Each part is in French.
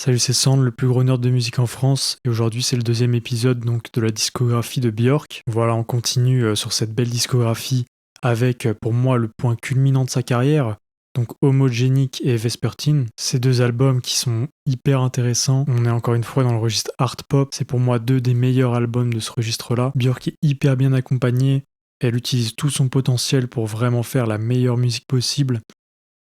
Salut, c'est Sand, le plus gros nerd de musique en France, et aujourd'hui c'est le deuxième épisode donc de la discographie de Björk. Voilà, on continue sur cette belle discographie avec pour moi le point culminant de sa carrière, donc Homogenic et Vespertine. Ces deux albums qui sont hyper intéressants. On est encore une fois dans le registre art pop, c'est pour moi deux des meilleurs albums de ce registre-là. Björk est hyper bien accompagnée, elle utilise tout son potentiel pour vraiment faire la meilleure musique possible.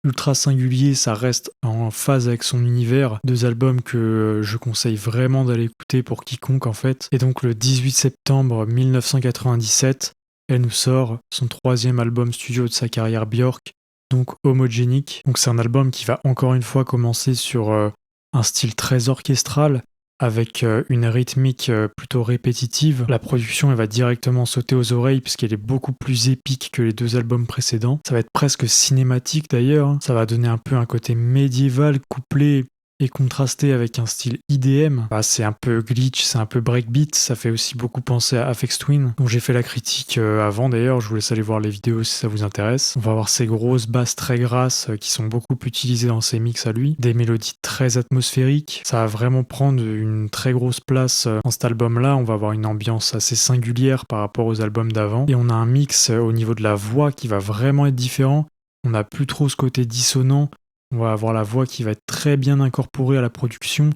Ultra singulier, ça reste en phase avec son univers. Deux albums que je conseille vraiment d'aller écouter pour quiconque en fait. Et donc le 18 septembre 1997, elle nous sort son troisième album studio de sa carrière Björk, donc Homogenic. Donc c'est un album qui va encore une fois commencer sur un style très orchestral, avec une rythmique plutôt répétitive. La production elle va directement sauter aux oreilles puisqu'elle est beaucoup plus épique que les deux albums précédents. Ça va être presque cinématique d'ailleurs, hein. Ça va donner un peu un côté médiéval couplé et contrasté avec un style IDM. Bah, c'est un peu glitch, c'est un peu breakbeat, ça fait aussi beaucoup penser à Aphex Twin, dont j'ai fait la critique avant d'ailleurs, je vous laisse aller voir les vidéos si ça vous intéresse. On va avoir ces grosses basses très grasses qui sont beaucoup utilisées dans ses mix à lui, des mélodies très atmosphériques, ça va vraiment prendre une très grosse place dans cet album-là. On va avoir une ambiance assez singulière par rapport aux albums d'avant, et on a un mix au niveau de la voix qui va vraiment être différent. On n'a plus trop ce côté dissonant. On va avoir la voix qui va être très bien incorporée à la production,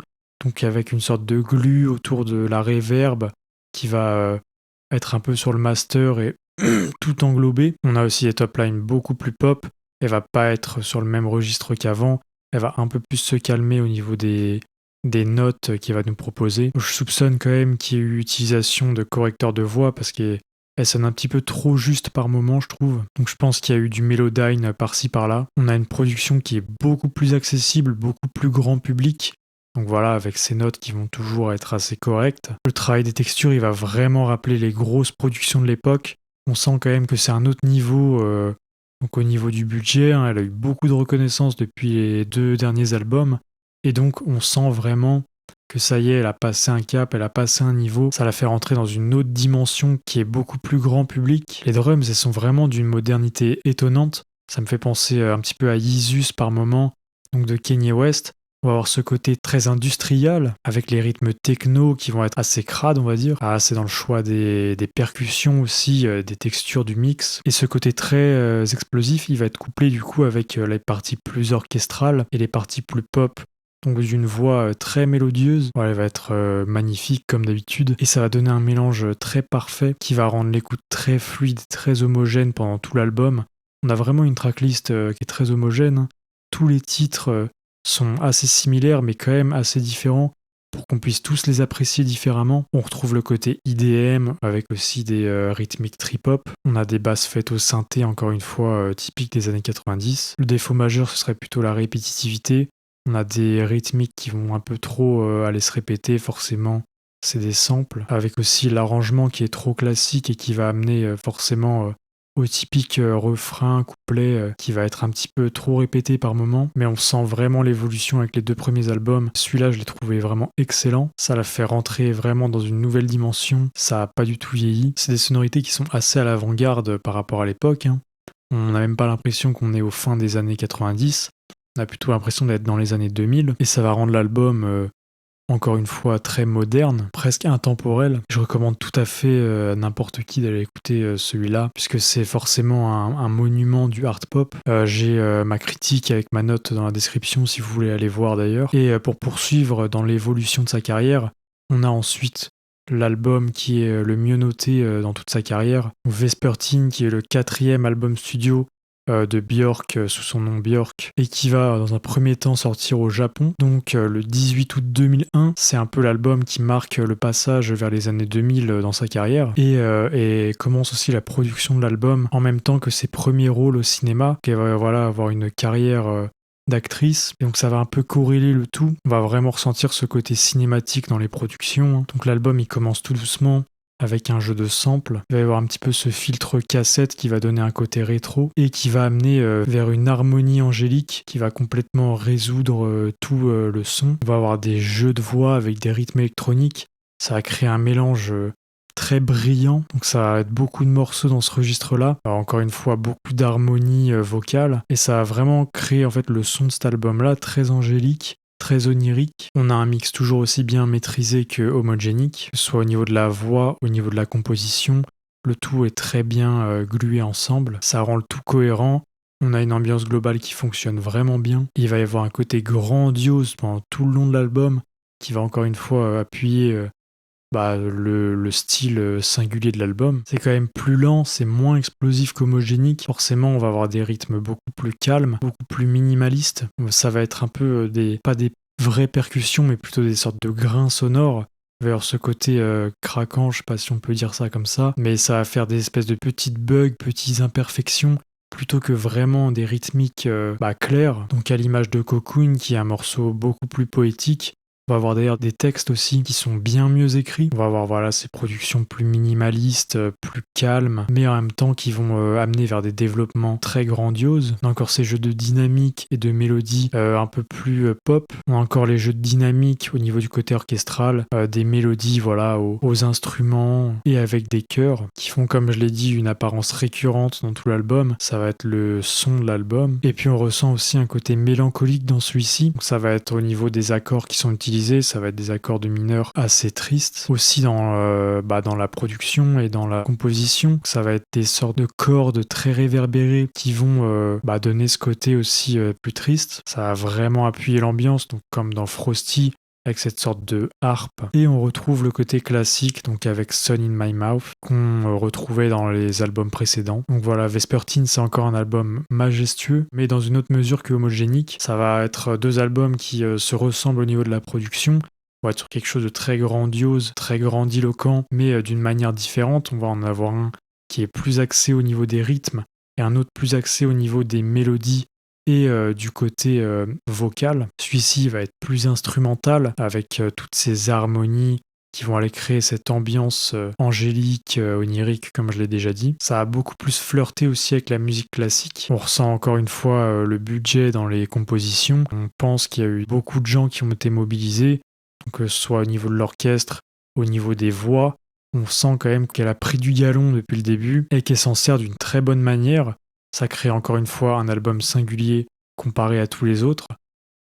donc avec une sorte de glue autour de la reverb qui va être un peu sur le master et tout englobé. On a aussi des top lines beaucoup plus pop. Elle va pas être sur le même registre qu'avant. Elle va un peu plus se calmer au niveau des notes qu'il va nous proposer. Je soupçonne quand même qu'il y ait eu utilisation de correcteurs de voix parce qu'elle sonne un petit peu trop juste par moment, je trouve. Donc je pense qu'il y a eu du Melodyne par-ci par-là. On a une production qui est beaucoup plus accessible, beaucoup plus grand public. Donc voilà, avec ces notes qui vont toujours être assez correctes. Le travail des textures, il va vraiment rappeler les grosses productions de l'époque. On sent quand même que c'est un autre niveau. Donc au niveau du budget, hein, elle a eu beaucoup de reconnaissance depuis les deux derniers albums. Et donc on sent vraiment que ça y est, elle a passé un cap, elle a passé un niveau, ça la fait rentrer dans une autre dimension qui est beaucoup plus grand public. Les drums, elles sont vraiment d'une modernité étonnante. Ça me fait penser un petit peu à Yeezus par moment, donc de Kanye West. On va avoir ce côté très industriel, avec les rythmes techno qui vont être assez crades, on va dire. C'est dans le choix des percussions aussi, des textures du mix. Et ce côté très explosif, il va être couplé du coup avec les parties plus orchestrales et les parties plus pop. Donc d'une voix très mélodieuse, voilà, elle va être magnifique comme d'habitude, et ça va donner un mélange très parfait qui va rendre l'écoute très fluide, très homogène pendant tout l'album. On a vraiment une tracklist qui est très homogène, hein. Tous les titres sont assez similaires mais quand même assez différents pour qu'on puisse tous les apprécier différemment. On retrouve le côté IDM avec aussi des rythmiques trip-hop. On a des basses faites au synthé, encore une fois typiques des années 90. Le défaut majeur ce serait plutôt la répétitivité. On a des rythmiques qui vont un peu trop aller se répéter, forcément, c'est des samples, avec aussi l'arrangement qui est trop classique et qui va amener forcément au typique refrain, couplet, qui va être un petit peu trop répété par moment, mais on sent vraiment l'évolution avec les deux premiers albums. Celui-là, je l'ai trouvé vraiment excellent, ça l'a fait rentrer vraiment dans une nouvelle dimension, ça a pas du tout vieilli. C'est des sonorités qui sont assez à l'avant-garde par rapport à l'époque, hein. On n'a même pas l'impression qu'on est au fin des années 90. On a plutôt l'impression d'être dans les années 2000, et ça va rendre l'album encore une fois très moderne, presque intemporel. Je recommande tout à fait à n'importe qui d'aller écouter celui-là, puisque c'est forcément un monument du art pop. J'ai ma critique avec ma note dans la description si vous voulez aller voir d'ailleurs. Et pour poursuivre dans l'évolution de sa carrière, on a ensuite l'album qui est le mieux noté dans toute sa carrière, Vespertine, qui est le 4e album studio de Björk sous son nom Björk, et qui va dans un premier temps sortir au Japon, donc le 18 août 2001. C'est un peu l'album qui marque le passage vers les années 2000 dans sa carrière, et commence aussi la production de l'album en même temps que ses premiers rôles au cinéma, qu'elle va avoir une carrière d'actrice, et donc ça va un peu corréler le tout. On va vraiment ressentir ce côté cinématique dans les productions, hein. Donc l'album il commence tout doucement avec un jeu de samples. Il va y avoir un petit peu ce filtre cassette qui va donner un côté rétro et qui va amener vers une harmonie angélique qui va complètement résoudre tout le son. On va avoir des jeux de voix avec des rythmes électroniques. Ça va créer un mélange très brillant, donc ça va être beaucoup de morceaux dans ce registre-là. Alors, encore une fois, beaucoup d'harmonie vocale, et ça va vraiment créer en fait le son de cet album-là très angélique, très onirique. On a un mix toujours aussi bien maîtrisé que homogénique, que ce soit au niveau de la voix, au niveau de la composition. Le tout est très bien glué ensemble, ça rend le tout cohérent. On a une ambiance globale qui fonctionne vraiment bien. Il va y avoir un côté grandiose pendant tout le long de l'album qui va encore une fois appuyer le style singulier de l'album. C'est quand même plus lent, c'est moins explosif qu'homogénique. Forcément, on va avoir des rythmes beaucoup plus calmes, beaucoup plus minimalistes. Ça va être un peu pas des vraies percussions, mais plutôt des sortes de grains sonores. Il va y avoir ce côté craquant, je sais pas si on peut dire ça comme ça, mais ça va faire des espèces de petites bugs, petites imperfections, plutôt que vraiment des rythmiques claires. Donc à l'image de Cocoon, qui est un morceau beaucoup plus poétique. On va avoir d'ailleurs des textes aussi qui sont bien mieux écrits. On va avoir ces productions plus minimalistes, plus calmes, mais en même temps qui vont amener vers des développements très grandioses. On a encore ces jeux de dynamique et de mélodie un peu plus pop. On a encore les jeux de dynamique au niveau du côté orchestral, des mélodies aux instruments et avec des chœurs qui font, comme je l'ai dit, une apparence récurrente dans tout l'album. Ça va être le son de l'album. Et puis on ressent aussi un côté mélancolique dans celui-ci. Donc ça va être au niveau des accords qui sont utilisés. Ça va être des accords de mineur assez tristes. Aussi dans la production et dans la composition, ça va être des sortes de cordes très réverbérées qui vont donner ce côté aussi plus triste. Ça va vraiment appuyer l'ambiance, donc comme dans Frosty, avec cette sorte de harpe. Et on retrouve le côté classique, donc avec Sun in My Mouth, qu'on retrouvait dans les albums précédents. Donc voilà, Vespertine, c'est encore un album majestueux, mais dans une autre mesure que homogénique. Ça va être deux albums qui se ressemblent au niveau de la production. On va être sur quelque chose de très grandiose, très grandiloquent, mais d'une manière différente. On va en avoir un qui est plus axé au niveau des rythmes, et un autre plus axé au niveau des mélodies et du côté vocal. Celui-ci va être plus instrumental avec toutes ces harmonies qui vont aller créer cette ambiance angélique, onirique, comme je l'ai déjà dit. Ça a beaucoup plus flirté aussi avec la musique classique. On ressent encore une fois le budget dans les compositions. On pense qu'il y a eu beaucoup de gens qui ont été mobilisés, donc que ce soit au niveau de l'orchestre, au niveau des voix. On sent quand même qu'elle a pris du galon depuis le début et qu'elle s'en sert d'une très bonne manière. Ça crée encore une fois un album singulier comparé à tous les autres.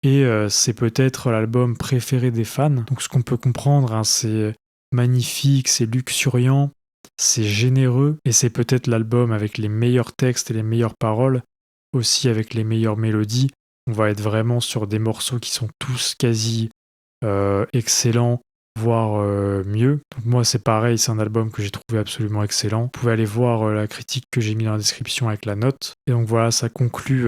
Et c'est peut-être l'album préféré des fans. Donc ce qu'on peut comprendre, c'est magnifique, c'est luxuriant, c'est généreux. Et c'est peut-être l'album avec les meilleurs textes et les meilleures paroles, aussi avec les meilleures mélodies. On va être vraiment sur des morceaux qui sont tous quasi excellents, voire mieux. Donc moi c'est pareil, c'est un album que j'ai trouvé absolument excellent. Vous pouvez aller voir la critique que j'ai mis dans la description avec la note. Et donc voilà, ça conclut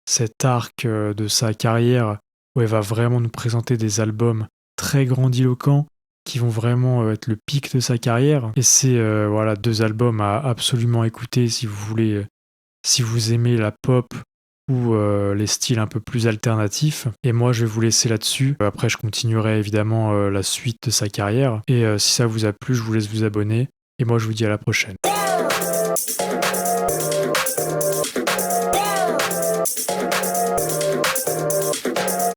cet arc de sa carrière où elle va vraiment nous présenter des albums très grandiloquents qui vont vraiment être le pic de sa carrière. Et c'est deux albums à absolument écouter si vous voulez, si vous aimez la pop ou les styles un peu plus alternatifs. Et moi, je vais vous laisser là-dessus. Après, je continuerai évidemment la suite de sa carrière. Et si ça vous a plu, je vous laisse vous abonner. Et moi, je vous dis à la prochaine.